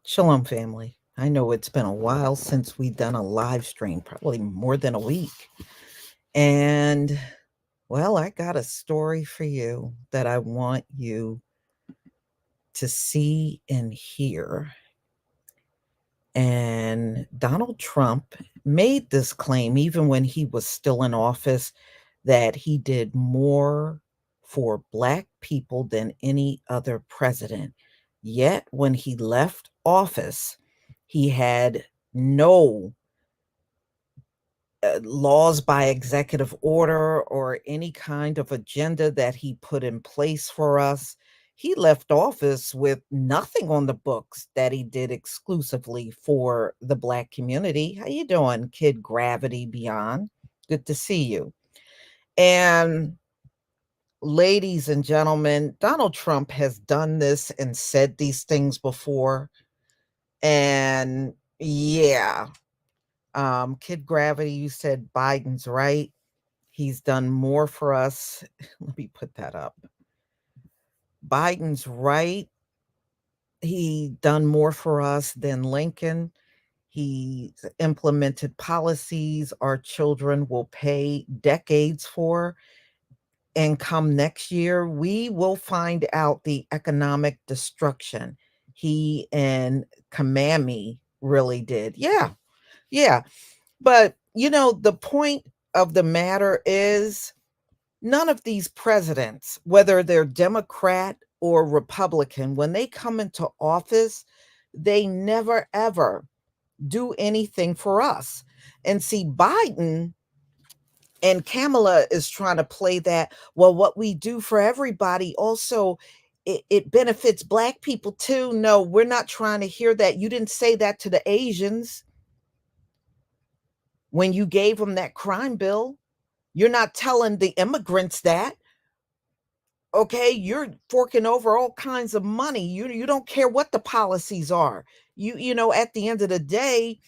Shalom, family. I know it's been a while since we've done a live stream, probably more than a week. And, well, I got a story for you that I want you to see and hear. And Donald Trump made this claim, even when he was still in office, that he did more for Black people than any other president. Yet, when he left office, he had no laws by executive order or any kind of agenda that he put in place for us. He left office with nothing on the books that he did exclusively for the Black community. How you doing, Kid Gravity Beyond? Good to see you. And ladies and gentlemen, Donald Trump has done this and said these things before. And yeah, Kid Gravity, you said Biden's right. He's done more for us. Let me put that up. Biden's right. He done more for us than Lincoln. He implemented policies our children will pay decades for. And come next year, we will find out the economic destruction he and Kamami really did. Yeah. But, the point of the matter is none of these presidents, whether they're Democrat or Republican, when they come into office, they never, ever do anything for us. And see, Biden and Kamala is trying to play that, well, what we do for everybody also, it benefits Black people too. No, we're not trying to hear that. You didn't say that to the Asians when you gave them that crime bill. You're not telling the immigrants that. Okay, you're forking over all kinds of money. You don't care what the policies are. At the end of the day,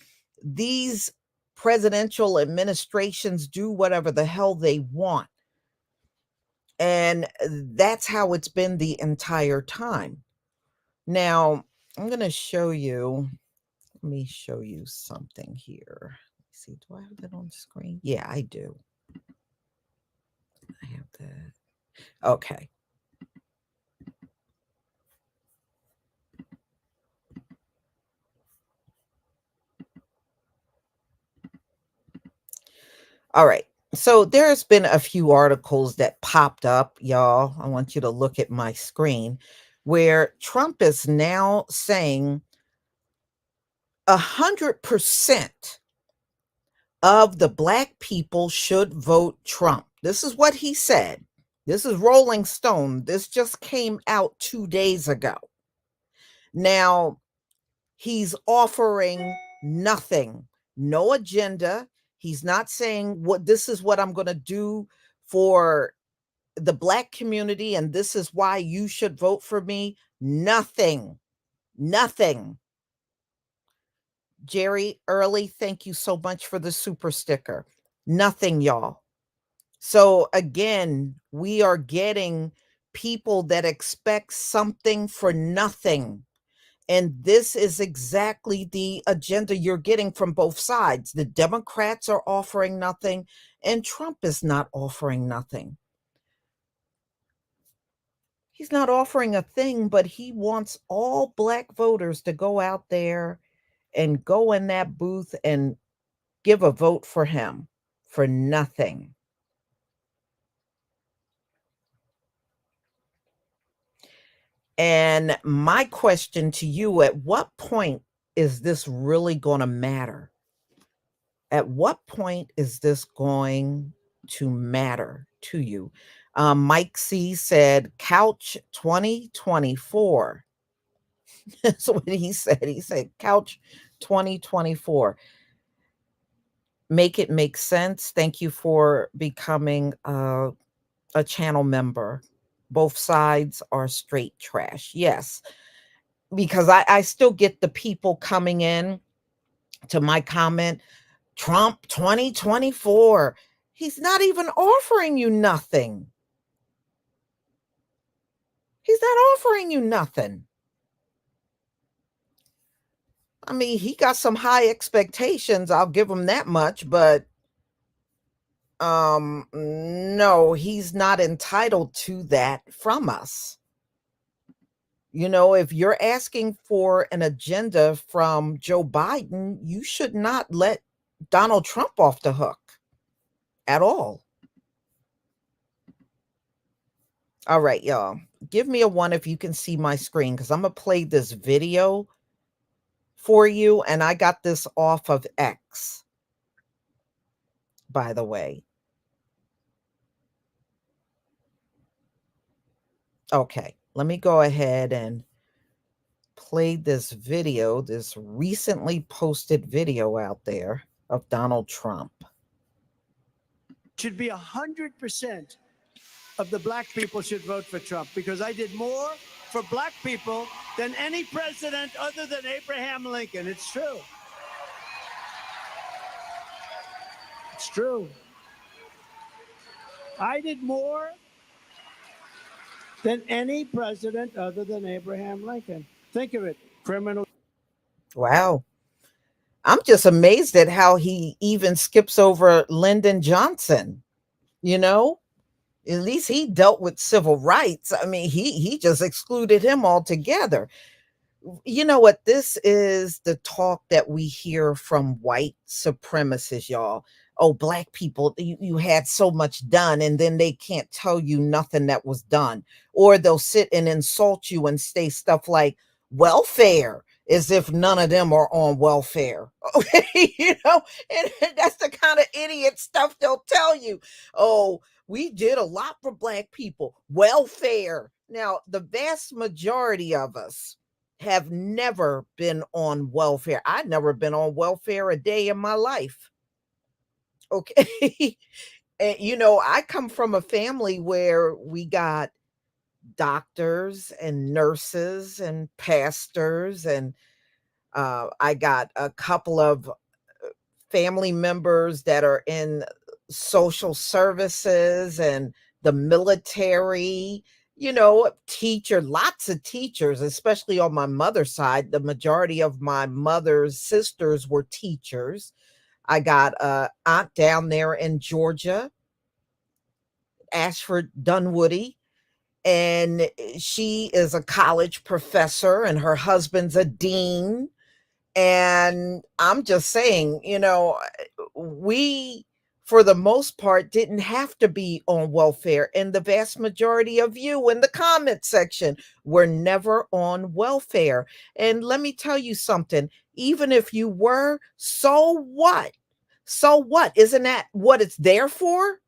these presidential administrations do whatever the hell they want. And that's how it's been the entire time. Now, I'm going to show you, let me show you something here. Let's see, do I have that on screen? Yeah, I do. I have that. Okay. All right. So there's been a few articles that popped up, y'all. I want you to look at my screen where Trump is now saying 100% of the black people should vote Trump. This is what he said. This is Rolling Stone. This just came out 2 days ago. Now, he's offering nothing, no agenda. He's not saying what this is what I'm going to do for the black community and this is why you should vote for me. Nothing. Nothing. Jerry Early, thank you so much for the super sticker. Nothing, y'all. So again, we are getting people that expect something for nothing. And this is exactly the agenda you're getting from both sides. The Democrats are offering nothing, and Trump is not offering nothing. He's not offering a thing, but he wants all black voters to go out there and go in that booth and give a vote for him for nothing. And my question to you, at what point is this really going to matter? At what point is this going to matter to you? Mike C said, Couch 2024. That's what he said. He said, Couch 2024. Make it make sense. Thank you for becoming a channel member. Both sides are straight trash. Yes, because I still get the people coming in to my comment, Trump 2024. He's not even offering you nothing. He's not offering you nothing. I mean, he got some high expectations. I'll give him that much, but no, he's not entitled to that from us. If you're asking for an agenda from Joe Biden, you should not let Donald Trump off the hook at all. All right, y'all. Give me a one if you can see my screen because I'm going to play this video for you. And I got this off of X, by the way. Okay, let me go ahead and play this video, this recently posted video out there of Donald Trump. Should be 100% of the black people should vote for Trump because I did more for black people than any president other than Abraham Lincoln. It's true. It's true. I did more than any president other than Abraham Lincoln. Think of it, criminal. Wow. I'm just amazed at how he even skips over Lyndon Johnson, you know? At least he dealt with civil rights. I mean, he just excluded him altogether. You know what? This is the talk that we hear from white supremacists, y'all. Oh, black people, you had so much done, and then they can't tell you nothing that was done. Or they'll sit and insult you and say stuff like welfare, as if none of them are on welfare. Okay, and that's the kind of idiot stuff they'll tell you. Oh, we did a lot for black people. Welfare. Now, the vast majority of us have never been on welfare. I've never been on welfare a day in my life. Okay. And I come from a family where we got doctors and nurses and pastors, and I got a couple of family members that are in social services and the military, lots of teachers, especially on my mother's side. The majority of my mother's sisters were teachers. I got a aunt down there in Georgia, Ashford Dunwoody, and she is a college professor and her husband's a dean. And I'm just saying, we, for the most part, didn't have to be on welfare. And the vast majority of you in the comment section were never on welfare. And let me tell you something, even if you were, so what? So what? Isn't that what it's there for?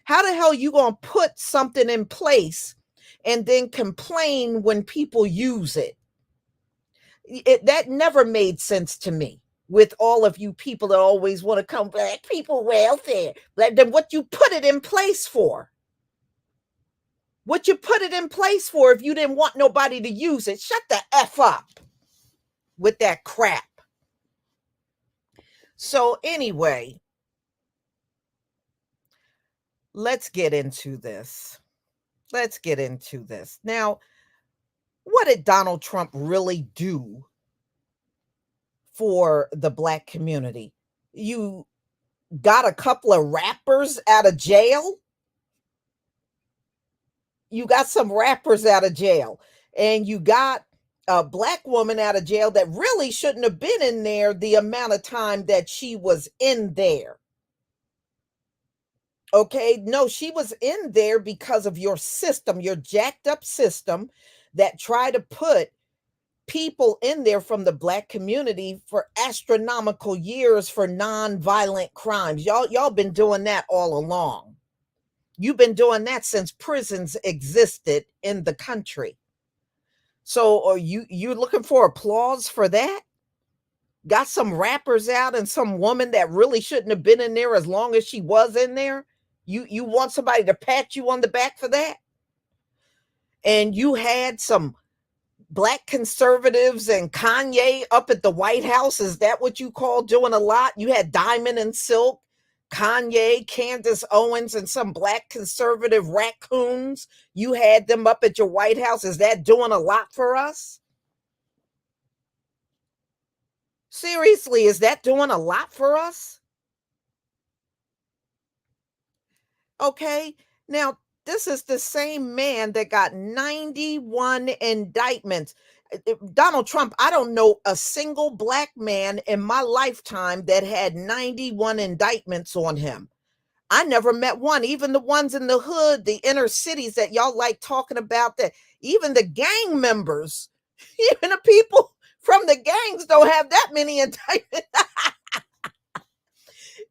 How the hell you going to put something in place and then complain when people use it? That never made sense to me. With all of you people that always want to come black people welfare, then what you put it in place for? What you put it in place for if you didn't want nobody to use it? Shut the F up with that crap. So anyway, let's get into this. Let's get into this. Now, what did Donald Trump really do for the black community? You got a couple of rappers out of jail. You got some rappers out of jail, and you got a black woman out of jail that really shouldn't have been in there the amount of time that she was in there. Okay, no, she was in there because of your system, your jacked up system that tried to put people in there from the black community for astronomical years for non-violent crimes. Y'all been doing that all along. You've been doing that since prisons existed in the country. So are you looking for applause for that? Got some rappers out and some woman that really shouldn't have been in there as long as she was in there? You want somebody to pat you on the back for that? And you had some black conservatives and Kanye up at the White House. Is that what you call doing a lot? You had Diamond and Silk, Kanye, Candace Owens, and some black conservative raccoons. You had them up at your White House. Is that doing a lot for us? Seriously, is that doing a lot for us? Okay. Now, this is the same man that got 91 indictments. Donald Trump, I don't know a single black man in my lifetime that had 91 indictments on him. I never met one, even the ones in the hood, the inner cities that y'all like talking about, that even the gang members, even the people from the gangs don't have that many indictments.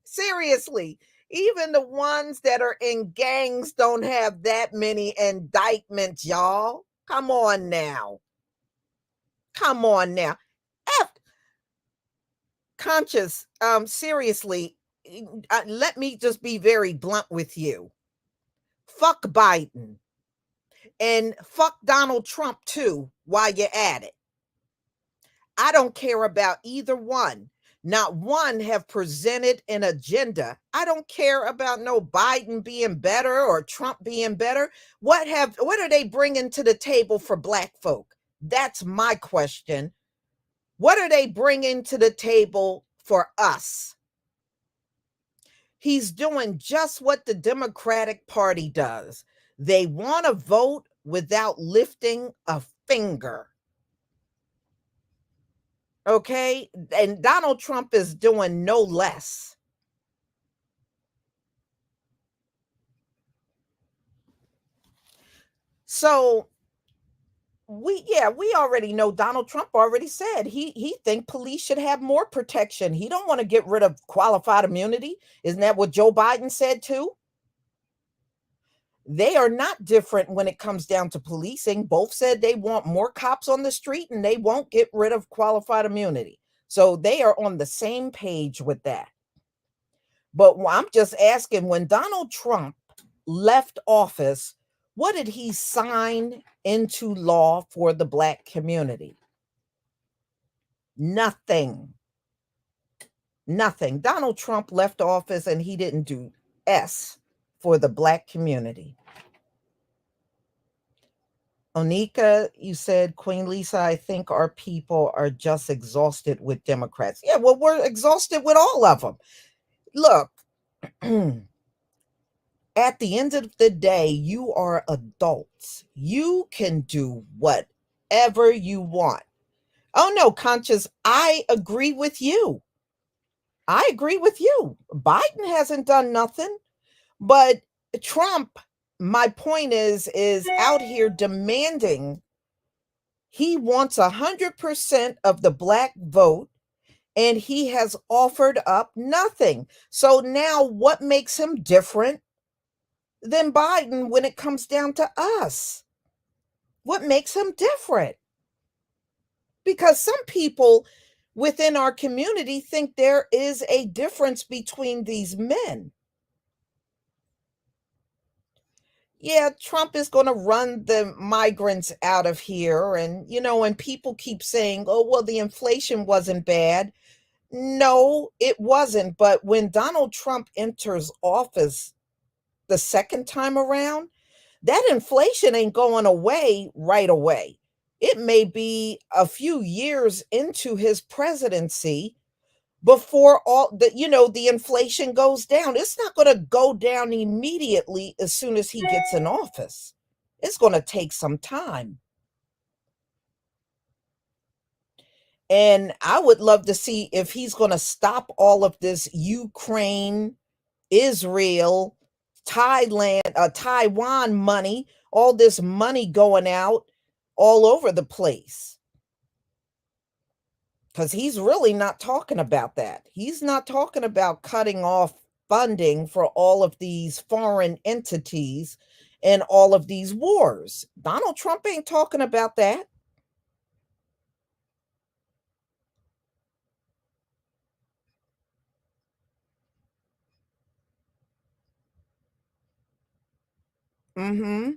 Seriously, even the ones that are in gangs don't have that many indictments, y'all. Come on now. Come on now. F conscious, seriously, let me just be very blunt with you. Fuck Biden and fuck Donald Trump too while you're at it. I don't care about either one. Not one have presented an agenda. I don't care about no Biden being better or Trump being better. What are they bringing to the table for black folk? That's my question. What are they bringing to the table for us? He's doing just what the Democratic Party does. They want to vote without lifting a finger. Okay? And Donald Trump is doing no less. So we already know Donald Trump already said he think police should have more protection. He don't want to get rid of qualified immunity. Isn't that what Joe Biden said too? They are not different when it comes down to policing. Both said they want more cops on the street and they won't get rid of qualified immunity. So they are on the same page with that. But I'm just asking, when Donald Trump left office, What did he sign into law for the Black community? Nothing. Nothing. Donald Trump left office and he didn't do S for the Black community. Onika, you said, Queen Lisa, I think our people are just exhausted with Democrats. Yeah, well, we're exhausted with all of them. Look, at the end of the day, you are adults. You can do whatever you want. Oh, no, Conscious, I agree with you. I agree with you. Biden hasn't done nothing, but Trump, my point is out here demanding he wants 100% of the Black vote, and he has offered up nothing. So now what makes him different than Biden when it comes down to us? What makes him different? Because some people within our community think there is a difference between these men. Yeah, Trump is going to run the migrants out of here. And, and people keep saying, oh, well, the inflation wasn't bad. No, it wasn't. But when Donald Trump enters office the second time around, that inflation ain't going away right away. It may be a few years into his presidency before the inflation goes down. It's not going to go down immediately as soon as he gets in office. It's going to take some time. And I would love to see if he's going to stop all of this Ukraine, Israel, Taiwan money, all this money going out all over the place. Because he's really not talking about that. He's not talking about cutting off funding for all of these foreign entities and all of these wars. Donald Trump ain't talking about that. Mm-hmm.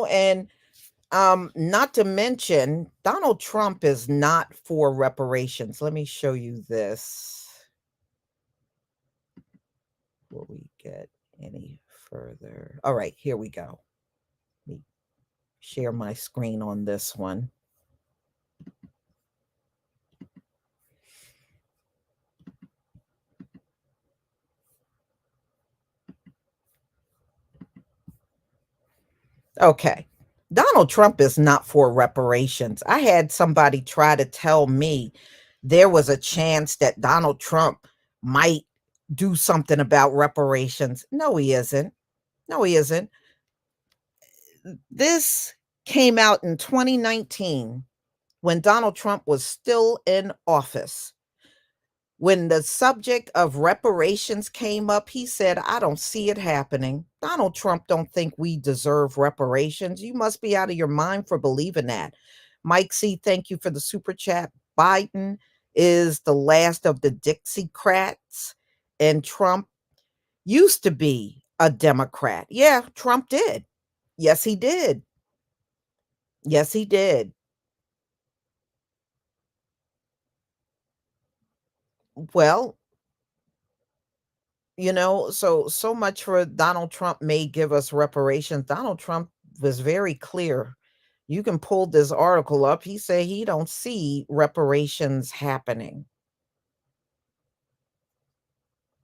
And not to mention, Donald Trump is not for reparations. Let me show you this. Will we get any further? All right, here we go. Let me share my screen on this one. Okay. Donald Trump is not for reparations. I had somebody try to tell me there was a chance that Donald Trump might do something about reparations. No, he isn't. No, he isn't. This came out in 2019 when Donald Trump was still in office. When the subject of reparations came up, he said, I don't see it happening. Donald Trump don't think we deserve reparations. You must be out of your mind for believing that. Mike C, thank you for the super chat. Biden is the last of the Dixiecrats, and Trump used to be a Democrat. Yeah, Trump did. Yes, he did. Yes, he did. Well, so much for Donald Trump may give us reparations. Donald Trump was very clear. You can pull this article up. He said he don't see reparations happening.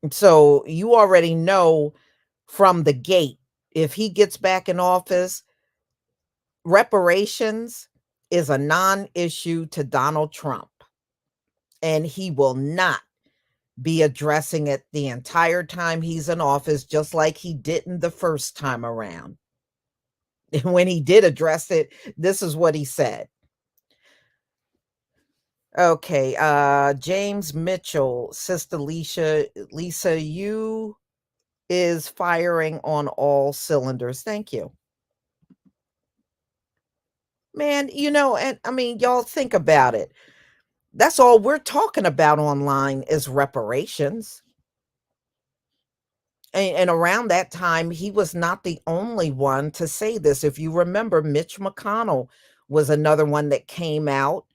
So you already know from the gate, if he gets back in office, reparations is a non-issue to Donald Trump. And he will not be addressing it the entire time he's in office, just like he didn't the first time around. And when he did address it, this is what he said. Okay, James Mitchell, Sister Lisa, you is firing on all cylinders. Thank you. Man, and I mean, y'all think about it. That's all we're talking about online is reparations. And around that time, he was not the only one to say this. If you remember, Mitch McConnell was another one that came out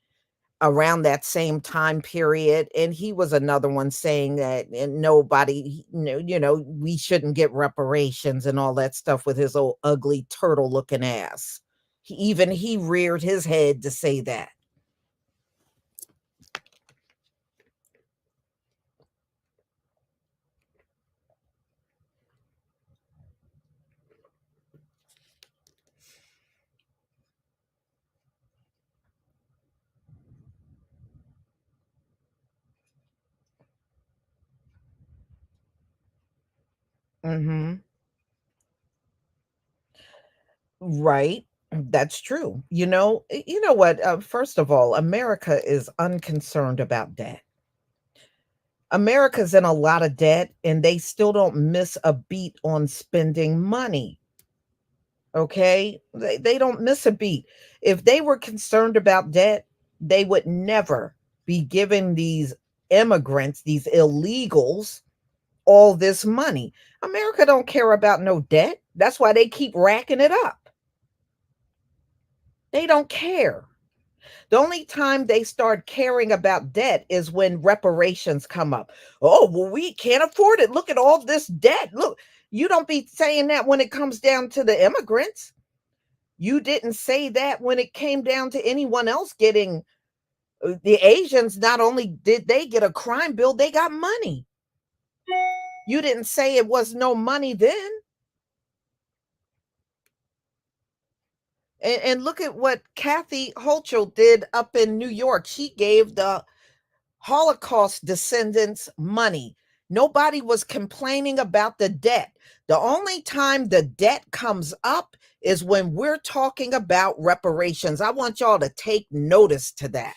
around that same time period, and he was another one saying that and nobody, we shouldn't get reparations and all that stuff with his old ugly turtle looking ass. He reared his head to say that. Mhm. Right. That's true. You know what? First of all, America is unconcerned about debt. America's in a lot of debt and they still don't miss a beat on spending money. Okay? They don't miss a beat. If they were concerned about debt, they would never be giving these immigrants, these illegals, all this money. America don't care about no debt. That's why they keep racking it up. They don't care. The only time they start caring about debt is when reparations come up. Oh, well, we can't afford it. Look at all this debt. Look, you don't be saying that when it comes down to the immigrants. You didn't say that when it came down to anyone else getting the Asians. Not only did they get a crime bill, they got money. You didn't say it was no money then. And look at what Kathy Hochul did up in New York. She gave the Holocaust descendants money. Nobody was complaining about the debt. The only time the debt comes up is when we're talking about reparations. I want y'all to take notice to that.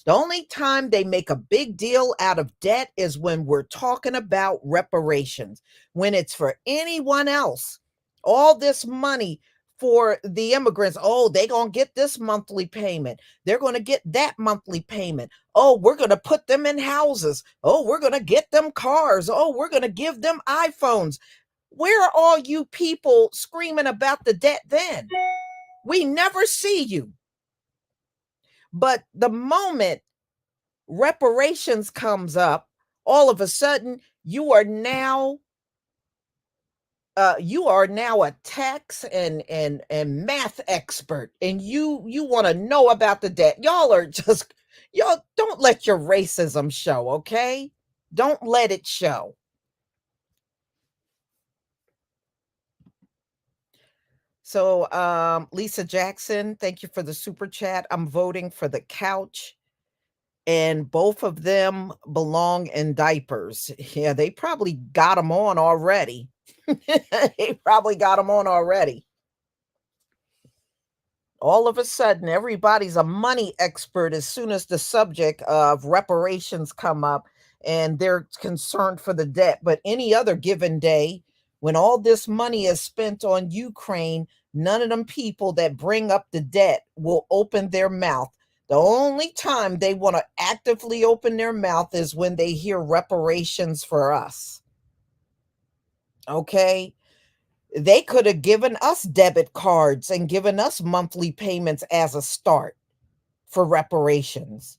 The only time they make a big deal out of debt is when we're talking about reparations. When it's for anyone else, all this money for the immigrants, oh, they going to get this monthly payment. They're going to get that monthly payment. Oh, we're going to put them in houses. Oh, we're going to get them cars. Oh, we're going to give them iPhones. Where are all you people screaming about the debt then? We never see you. But the moment reparations comes up, all of a sudden you are now a tax and math expert, and you want to know about the debt. Y'all don't let your racism show, okay? Don't let it show. So, Lisa Jackson, thank you for the super chat. I'm voting for the couch, and both of them belong in diapers. Yeah, they probably got them on already. They probably got them on already. All of a sudden, everybody's a money expert as soon as the subject of reparations come up and they're concerned for the debt. But any other given day, when all this money is spent on Ukraine, none of them people that bring up the debt will open their mouth. The only time they want to actively open their mouth is when they hear reparations for us. Okay? They could have given us debit cards and given us monthly payments as a start for reparations.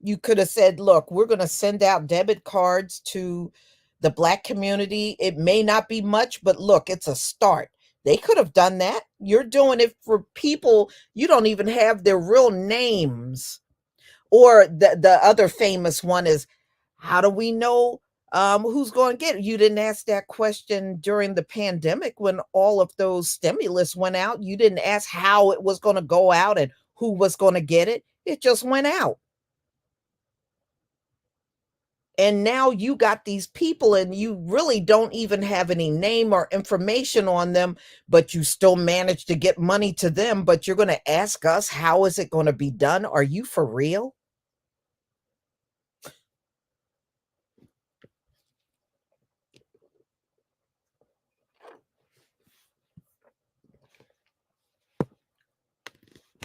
You could have said, look, we're going to send out debit cards to the Black community. It may not be much, but look, it's a start. They could have done that. You're doing it for people you don't even have their real names. Or the other famous one is, how do we know who's going to get it? You didn't ask that question during the pandemic when all of those stimulus went out. You didn't ask how it was going to go out and who was going to get it. It just went out. And now you got these people and you really don't even have any name or information on them, but you still manage to get money to them. But you're going to ask us, how is it going to be done? Are you for real?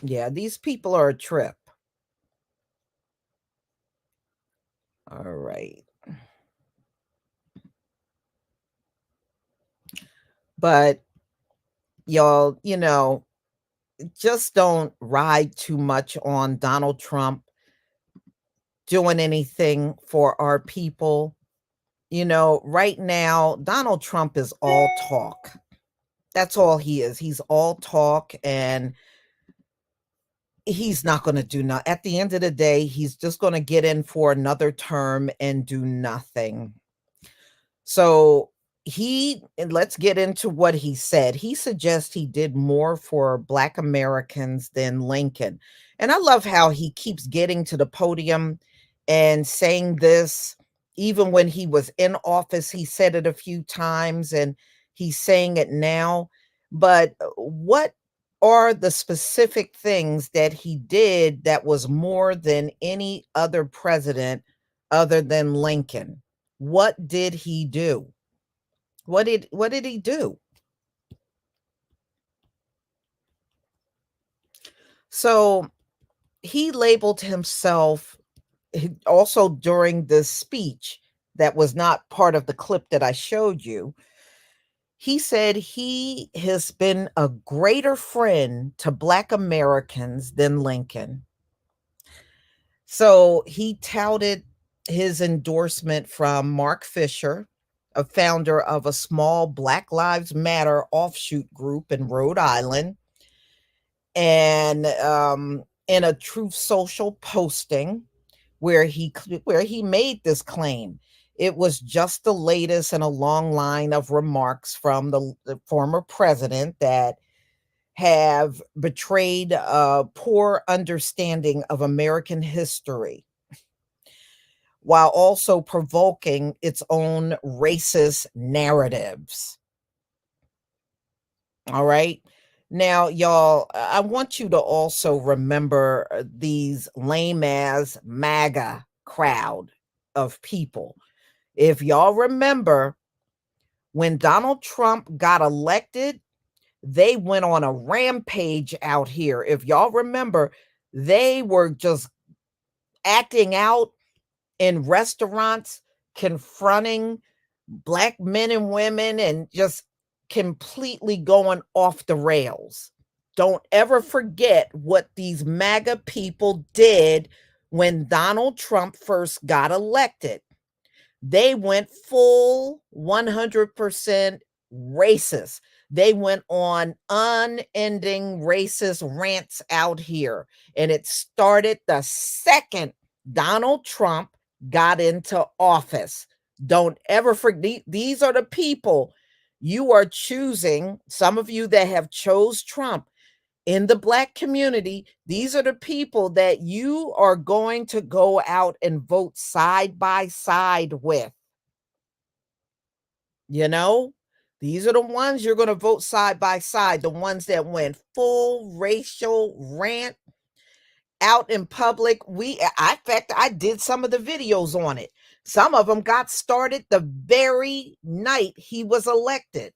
Yeah, these people are a trip. All right. But y'all, just don't ride too much on Donald Trump doing anything for our people. Right now, Donald Trump is all talk. That's all he is. He's all talk, and he's not going to do nothing. At the end of the day, he's just going to get in for another term and do nothing. So and let's get into what he said. He suggests he did more for Black Americans than Lincoln. And I love how he keeps getting to the podium and saying this. Even when he was in office, he said it a few times, and he's saying it now. But what are the specific things that he did that was more than any other president other than Lincoln? What did he do? What did he do? So he labeled himself also during this speech that was not part of the clip that I showed you. He said he has been a greater friend to Black Americans than Lincoln. So he touted his endorsement from Mark Fisher, a founder of a small Black Lives Matter offshoot group in Rhode Island. And in a Truth Social posting where he made this claim. It was just the latest in a long line of remarks from the former president that have betrayed a poor understanding of American history while also provoking its own racist narratives. All right. Now, y'all, I want you to also remember these lame ass MAGA crowd of people. If y'all remember, when Donald Trump got elected, they went on a rampage out here. If y'all remember, they were just acting out in restaurants, confronting Black men and women, and just completely going off the rails. Don't ever forget what these MAGA people did when Donald Trump first got elected. They went full 100% racist. They went on unending racist rants out here. And it started the second Donald Trump got into office. Don't ever forget, these are the people you are choosing. Some of you that have chose Trump in the Black community, these are the people that you are going to go out and vote side by side with. You know, these are the ones you're going to vote side by side, the ones that went full racial rant out in public. In fact, I did some of the videos on it. Some of them got started the very night he was elected.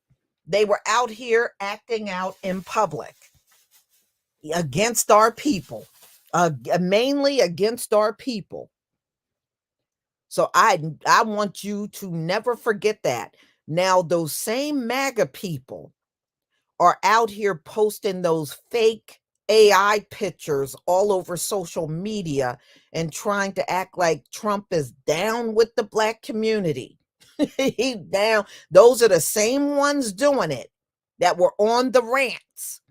They were out here acting out in public against our people, mainly against our people. So I want you to never forget that. Now, those same MAGA people are out here posting those fake AI pictures all over social media and trying to act like Trump is down with the Black community. He down. Those are the same ones doing it that were on the rants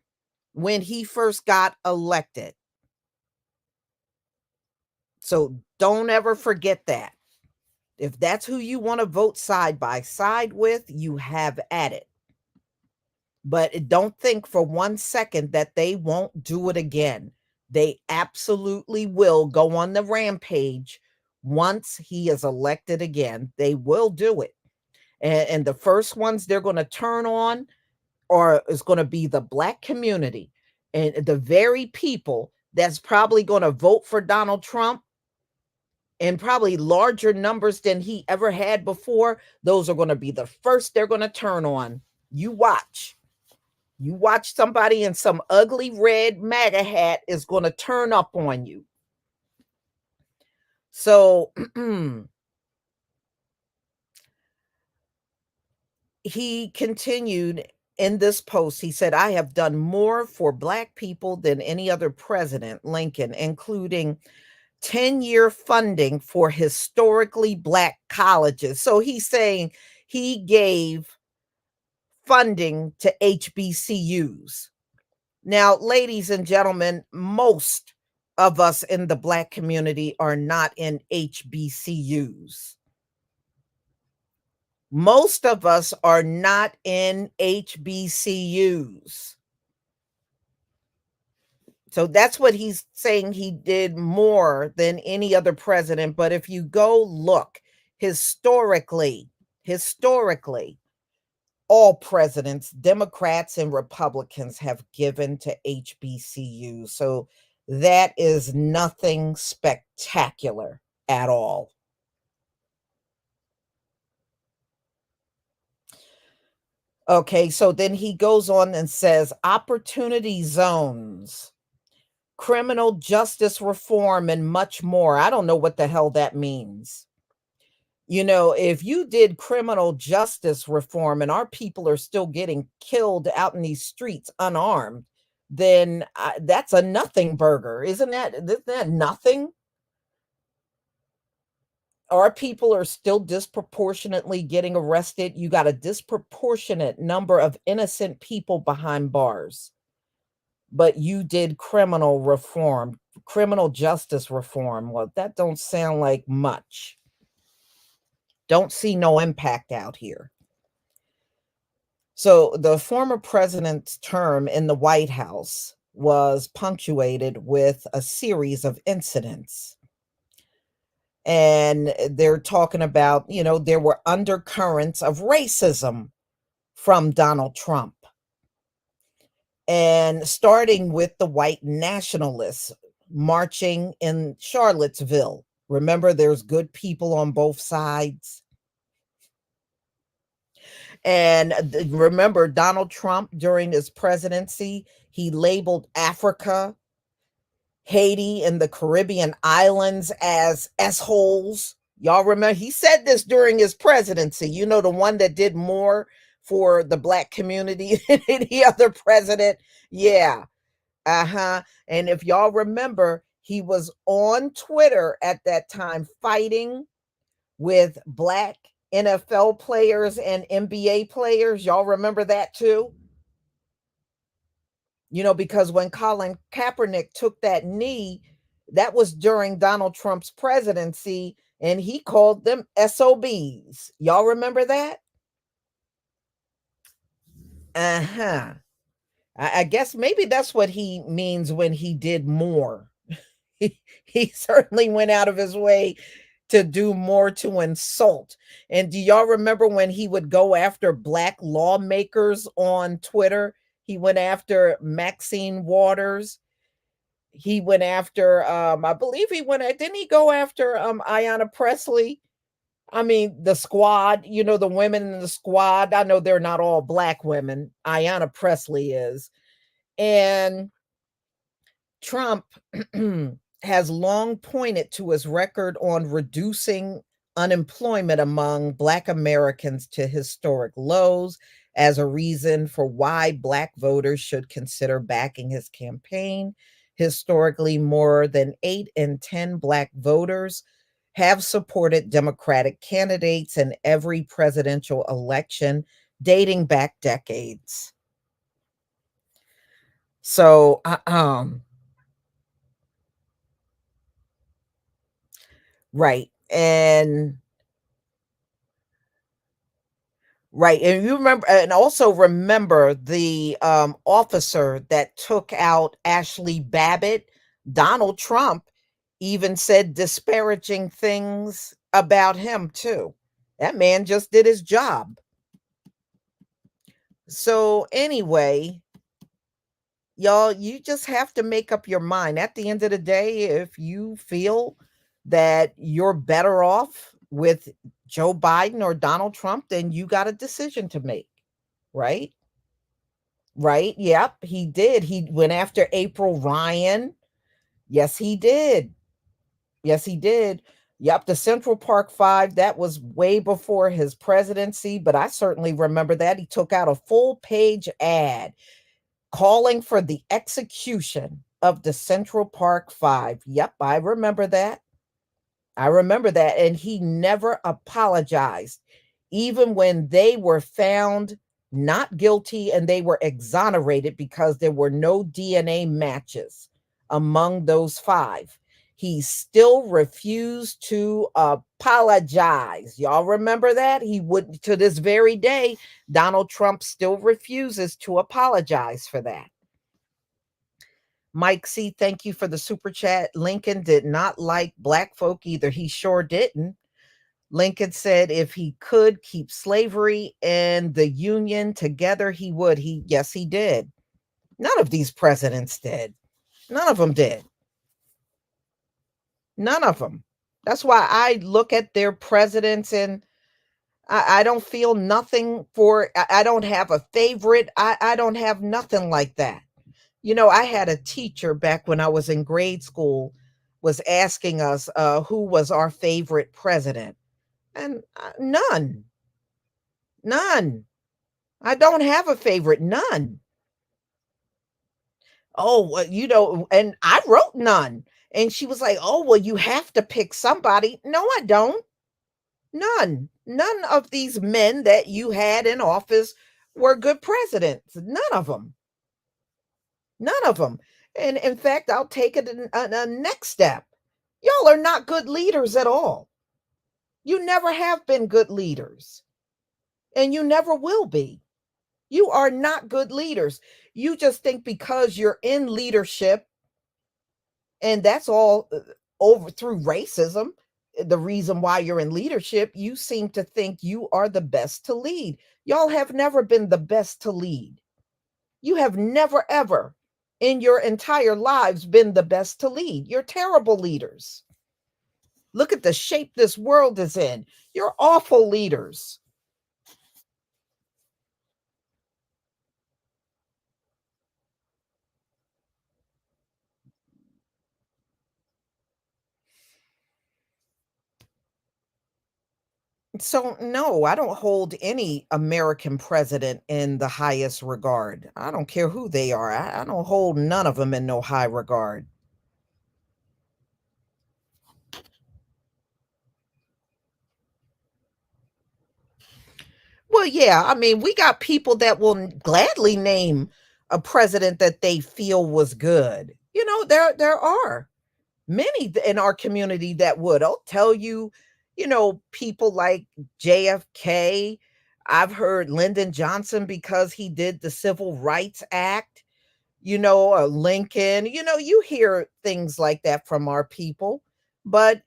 when he first got elected. So don't ever forget that. If that's who you want to vote side by side with, you have at it. But don't think for 1 second that they won't do it again. They absolutely will go on the rampage once he is elected again. They will do it. And the first ones they're going to turn on is going to be the Black community, and the very people that's probably going to vote for Donald Trump in probably larger numbers than he ever had before. Those are going to be the first they're going to turn on. You watch. You watch somebody in some ugly red MAGA hat is going to turn up on you. So he continued in this post, he said, I have done more for Black people than any other president, Lincoln, including 10-year funding for historically Black colleges. So he's saying he gave funding to HBCUs. Now, ladies and gentlemen, most of us in the Black community are not in HBCUs. Most of us are not in HBCUs. So that's what he's saying. He did more than any other president. But if you go look historically, all presidents, Democrats and Republicans, have given to HBCUs. So that is nothing spectacular at all. Okay, so then he goes on and says opportunity zones, criminal justice reform, and much more. I don't know what the hell that means. You know, if you did criminal justice reform and our people are still getting killed out in these streets unarmed, then that's a nothing burger. Isn't that nothing? Our people are still disproportionately getting arrested. You got a disproportionate number of innocent people behind bars. But you did criminal reform, criminal justice reform. Well, that don't sound like much. Don't see no impact out here. So the former president's term in the White House was punctuated with a series of incidents. And they're talking about, there were undercurrents of racism from Donald Trump. And starting with the white nationalists marching in Charlottesville. Remember, there's good people on both sides. And remember, Donald Trump, during his presidency, he labeled Africa, Haiti, and the Caribbean islands as S-holes. Y'all remember, he said this during his presidency, the one that did more for the Black community than any other president. Yeah. And if y'all remember, he was on Twitter at that time fighting with Black NFL players and NBA players. Y'all remember that too? Because when Colin Kaepernick took that knee, that was during Donald Trump's presidency, and he called them SOBs. Y'all remember that? I guess maybe that's what he means when he did more. He certainly went out of his way to do more to insult. And do y'all remember when he would go after Black lawmakers on Twitter? He went after Maxine Waters. He went after, I believe didn't he go after Ayanna Pressley? I mean, the squad, the women in the squad. I know they're not all Black women. Ayanna Pressley is. And Trump has long pointed to his record on reducing unemployment among Black Americans to historic lows as a reason for why Black voters should consider backing his campaign. Historically, more than 8 in 10 Black voters have supported Democratic candidates in every presidential election dating back decades. So, right. And you remember, and also remember the officer that took out Ashley Babbitt. Donald Trump even said disparaging things about him too. That man just did his job. So anyway, y'all, you just have to make up your mind. At the end of the day, if you feel that you're better off with Joe Biden or Donald Trump, then you got a decision to make, right? Right? Yep, he did. He went after April Ryan. Yes, he did. Yes, he did. Yep, the Central Park Five, that was way before his presidency, but I certainly remember that. He took out a full page ad calling for the execution of the Central Park Five. Yep, I remember that. I remember that. And he never apologized, even when they were found not guilty and they were exonerated because there were no DNA matches among those five. He still refused to apologize. Y'all remember that? He would, to this very day, Donald Trump still refuses to apologize for that. Mike C, thank you for the super chat. Lincoln did not like black folk either. He sure didn't. Lincoln said if he could keep slavery and the Union together, he would. Yes, he did. None of these presidents did. None of them did. None of them. That's why I look at their presidents and I don't feel nothing for, I don't have a favorite. I don't have nothing like that. You know, I had a teacher back when I was in grade school was asking us who was our favorite president. And none, none. I don't have a favorite, none. Oh, well, you know, and I wrote none. And she was like, "Oh, well, you have to pick somebody." No, I don't. None. None of these men that you had in office were good presidents. None of them. None of them. And in fact, I'll take it a next step. Y'all are not good leaders at all. You never have been good leaders, and you never will be. You are not good leaders. You just think because you're in leadership, and that's all over through racism, the reason why you're in leadership, you seem to think you are the best to lead. Y'all have never been the best to lead. You have never, ever in your entire lives been the best to lead. You're terrible leaders. Look at the shape this world is in. You're awful leaders. So, no, I don't hold any American president in the highest regard. I don't care who they are. I don't hold none of them in no high regard. Well, yeah, I mean, we got people that will gladly name a president that they feel was good. You know, there are many in our community that would. I'll tell you, you know, people like JFK. I've heard Lyndon Johnson because he did the Civil Rights Act, you know, Lincoln. You know, you hear things like that from our people, but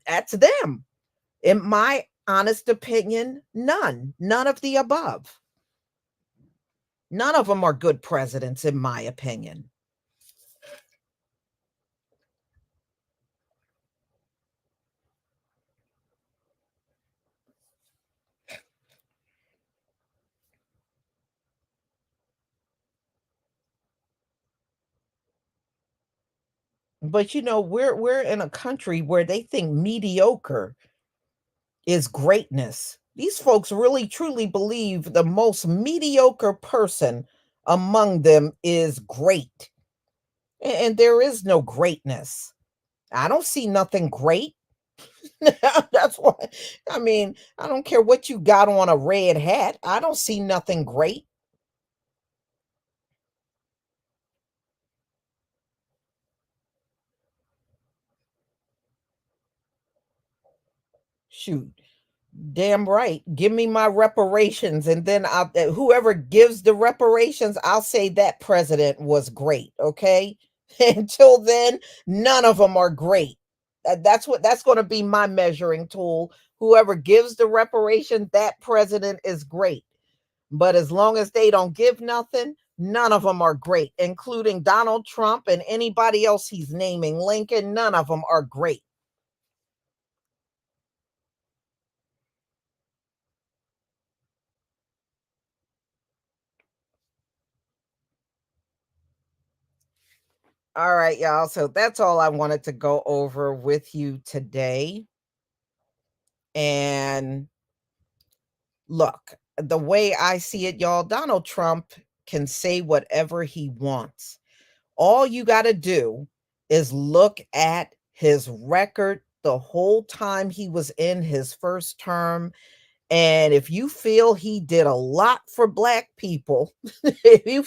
that's them. In my honest opinion, none. None of the above. None of them are good presidents, in my opinion. But you know, we're in a country where they think mediocre is greatness. These folks really truly believe the most mediocre person among them is great. And there is no greatness. I don't see nothing great. That's why, I mean, I don't care what you got on a red hat. I don't see nothing great. Shoot. Damn right. Give me my reparations, and then whoever gives the reparations, I'll say that president was great. Okay. Until then, none of them are great. That's going to be my measuring tool. Whoever gives the reparation, that president is great. But as long as they don't give nothing, none of them are great, including Donald Trump and anybody else he's naming. Lincoln, none of them are great. All right, y'all. So that's all I wanted to go over with you today. And look, the way I see it, y'all, Donald Trump can say whatever he wants. All you got to do is look at his record the whole time he was in his first term. And if you feel he did a lot for black people, if you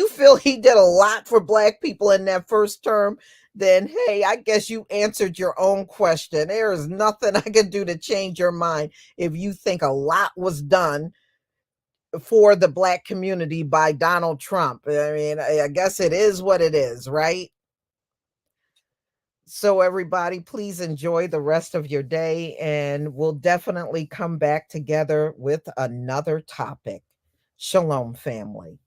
feel he did a lot for black people in that first term, then hey, I guess you answered your own question. There is nothing I can do to change your mind if you think a lot was done for the black community by Donald Trump. I mean, I guess it is what it is, right? So, everybody, please enjoy the rest of your day, and we'll definitely come back together with another topic. Shalom, family.